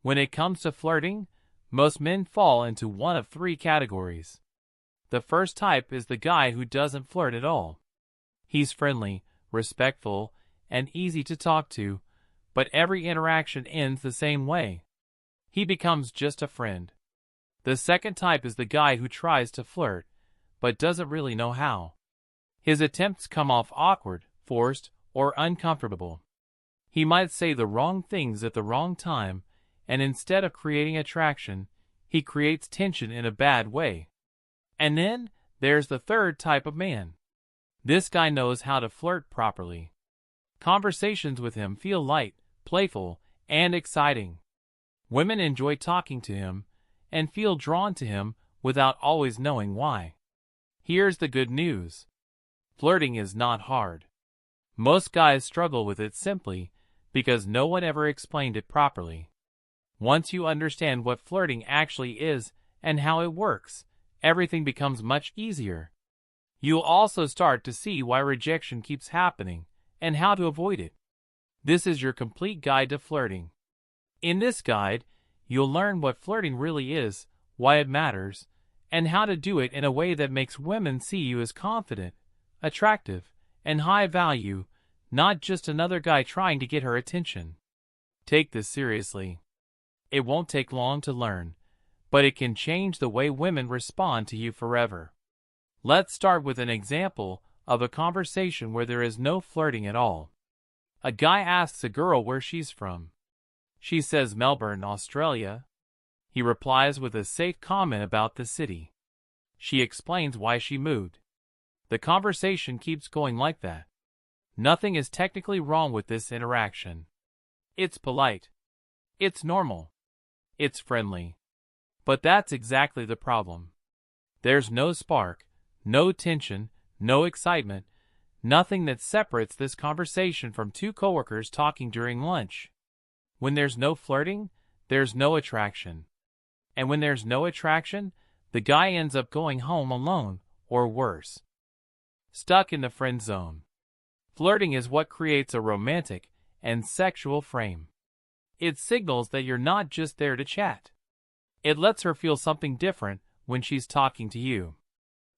When it comes to flirting, most men fall into one of three categories. The first type is the guy who doesn't flirt at all. He's friendly, respectful, and easy to talk to, but every interaction ends the same way. He becomes just a friend. The second type is the guy who tries to flirt, but doesn't really know how. His attempts come off awkward, forced, or uncomfortable. He might say the wrong things at the wrong time, and instead of creating attraction, he creates tension in a bad way. And then, there's the third type of man. This guy knows how to flirt properly. Conversations with him feel light, playful, and exciting. Women enjoy talking to him, and feel drawn to him without always knowing why. Here's the good news. Flirting is not hard. Most guys struggle with it simply because no one ever explained it properly. Once you understand what flirting actually is and how it works, everything becomes much easier. You'll also start to see why rejection keeps happening and how to avoid it. This is your complete guide to flirting. In this guide, you'll learn what flirting really is, why it matters, and how to do it in a way that makes women see you as confident, attractive, and high value, not just another guy trying to get her attention. Take this seriously. It won't take long to learn, but it can change the way women respond to you forever. Let's start with an example of a conversation where there is no flirting at all. A guy asks a girl where she's from. She says Melbourne, Australia. He replies with a safe comment about the city. She explains why she moved. The conversation keeps going like that. Nothing is technically wrong with this interaction. It's polite. It's normal. It's friendly. But that's exactly the problem. There's no spark, no tension, no excitement, nothing that separates this conversation from two coworkers talking during lunch. When there's no flirting, there's no attraction. And when there's no attraction, the guy ends up going home alone, or worse. Stuck in the friend zone. Flirting is what creates a romantic and sexual frame. It signals that you're not just there to chat. It lets her feel something different when she's talking to you.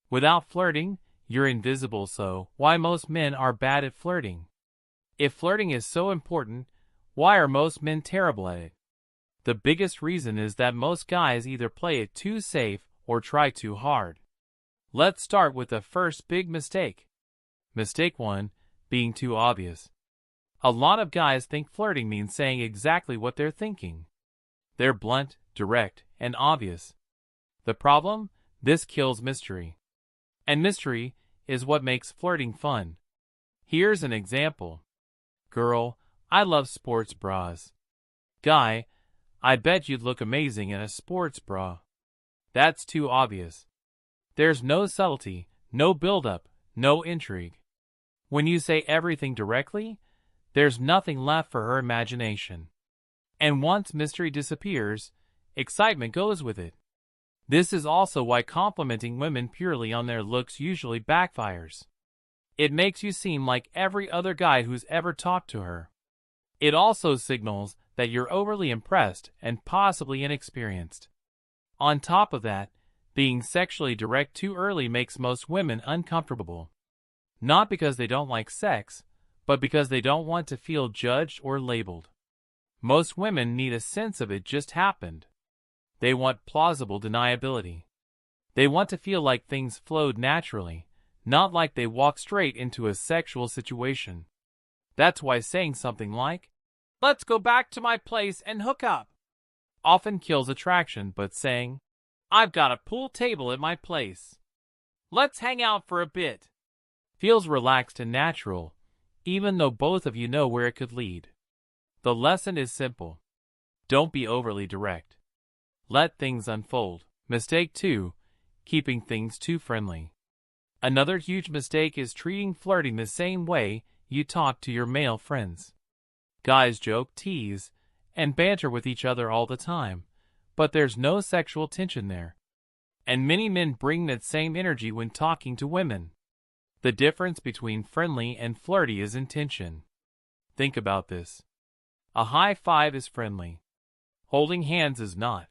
Without flirting, you're invisible, so why most men are bad at flirting? If flirting is so important, why are most men terrible at it? The biggest reason is that most guys either play it too safe or try too hard. Let's start with the first big mistake. Mistake 1, being too obvious. A lot of guys think flirting means saying exactly what they're thinking. They're blunt, direct, and obvious. The problem? This kills mystery. And mystery is what makes flirting fun. Here's an example. Girl, I love sports bras. Guy, I bet you'd look amazing in a sports bra. That's too obvious. There's no subtlety, no build-up, no intrigue. When you say everything directly, there's nothing left for her imagination. And once mystery disappears, excitement goes with it. This is also why complimenting women purely on their looks usually backfires. It makes you seem like every other guy who's ever talked to her. It also signals that you're overly impressed and possibly inexperienced. On top of that, being sexually direct too early makes most women uncomfortable. Not because they don't like sex, but because they don't want to feel judged or labeled. Most women need a sense of it just happened. They want plausible deniability. They want to feel like things flowed naturally, not like they walked straight into a sexual situation. That's why saying something like, "Let's go back to my place and hook up," often kills attraction, but saying, "I've got a pool table at my place. Let's hang out for a bit," feels relaxed and natural, even though both of you know where it could lead. The lesson is simple. Don't be overly direct. Let things unfold. Mistake 2, keeping things too friendly. Another huge mistake is treating flirting the same way you talk to your male friends. Guys joke, tease, and banter with each other all the time, but there's no sexual tension there. And many men bring that same energy when talking to women. The difference between friendly and flirty is intention. Think about this. A high five is friendly. Holding hands is not.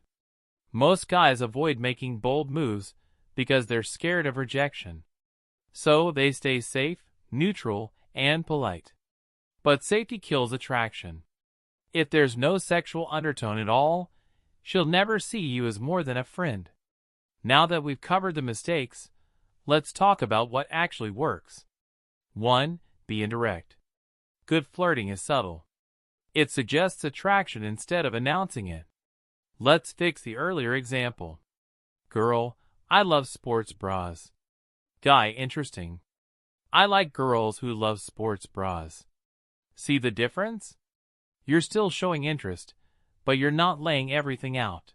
Most guys avoid making bold moves because they're scared of rejection. So they stay safe, neutral, and polite. But safety kills attraction. If there's no sexual undertone at all, she'll never see you as more than a friend. Now that we've covered the mistakes, let's talk about what actually works. 1. Be indirect. Good flirting is subtle. It suggests attraction instead of announcing it. Let's fix the earlier example. Girl, I love sports bras. Guy, interesting. I like girls who love sports bras. See the difference? You're still showing interest, but you're not laying everything out.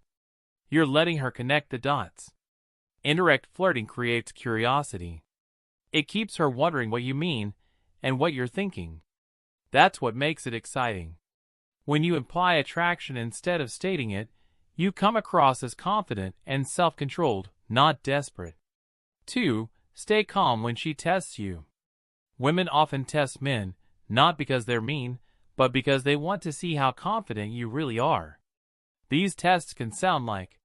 You're letting her connect the dots. Indirect flirting creates curiosity. It keeps her wondering what you mean and what you're thinking. That's what makes it exciting. When you imply attraction instead of stating it, you come across as confident and self-controlled, not desperate. 2. Stay calm when she tests you. Women often test men, not because they're mean, but because they want to see how confident you really are. These tests can sound like,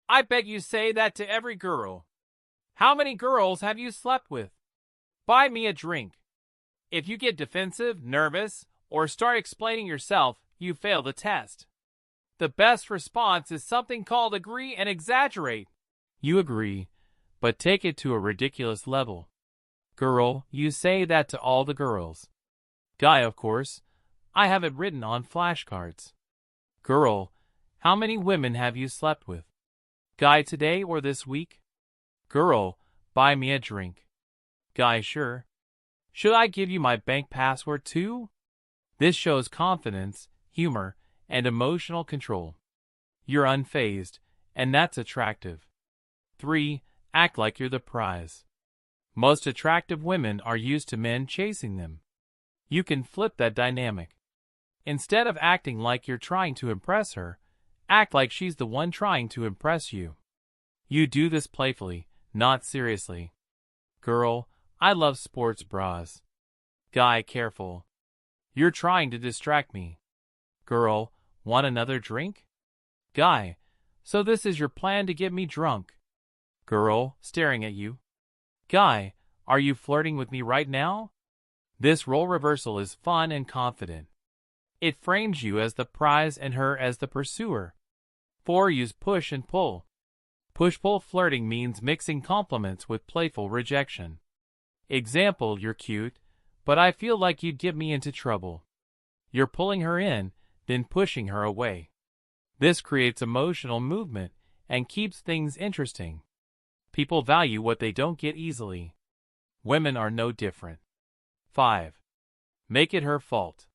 I bet you say that to every girl. How many girls have you slept with? Buy me a drink. If you get defensive, nervous, or start explaining yourself, you fail the test. The best response is something called agree and exaggerate. You agree, but take it to a ridiculous level. Girl, you say that to all the girls. Guy, of course, I have it written on flashcards. Girl, how many women have you slept with? Guy, today or this week? Girl, buy me a drink. Guy, sure. Should I give you my bank password too? This shows confidence, humor, and emotional control. You're unfazed, and that's attractive. 3. Act like you're the prize. Most attractive women are used to men chasing them. You can flip that dynamic. Instead of acting like you're trying to impress her, act like she's the one trying to impress you. You do this playfully, not seriously. Girl, I love sports bras. Guy, careful. You're trying to distract me. Girl, want another drink? Guy, so this is your plan to get me drunk? Girl, staring at you. Guy, are you flirting with me right now? This role reversal is fun and confident. It frames you as the prize and her as the pursuer. 4. Use push and pull. Push-pull flirting means mixing compliments with playful rejection. Example, you're cute, but I feel like you'd get me into trouble. You're pulling her in, then pushing her away. This creates emotional movement and keeps things interesting. People value what they don't get easily. Women are no different. 5. Make it her fault.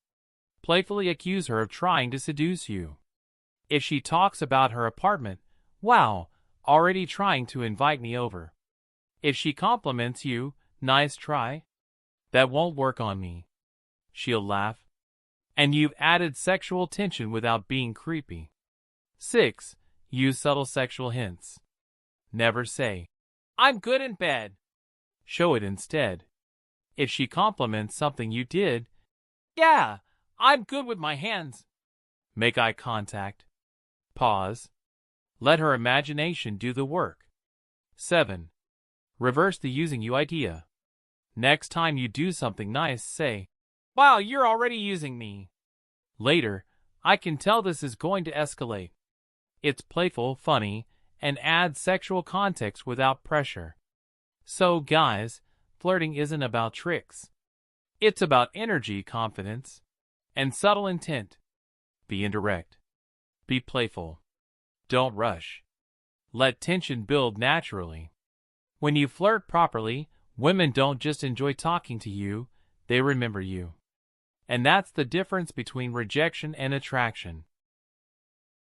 Playfully accuse her of trying to seduce you. If she talks about her apartment, wow, already trying to invite me over. If she compliments you, nice try. That won't work on me. She'll laugh. And you've added sexual tension without being creepy. 6. Use subtle sexual hints. Never say, I'm good in bed. Show it instead. If she compliments something you did, yeah, I'm good with my hands. Make eye contact. Pause. Let her imagination do the work. 7. Reverse the using you idea. Next time you do something nice, say, wow, you're already using me. Later, I can tell this is going to escalate. It's playful, funny, and adds sexual context without pressure. So, guys, flirting isn't about tricks. It's about energy, confidence, and subtle intent. Be indirect. Be playful. Don't rush. Let tension build naturally. When you flirt properly, women don't just enjoy talking to you, they remember you. And that's the difference between rejection and attraction.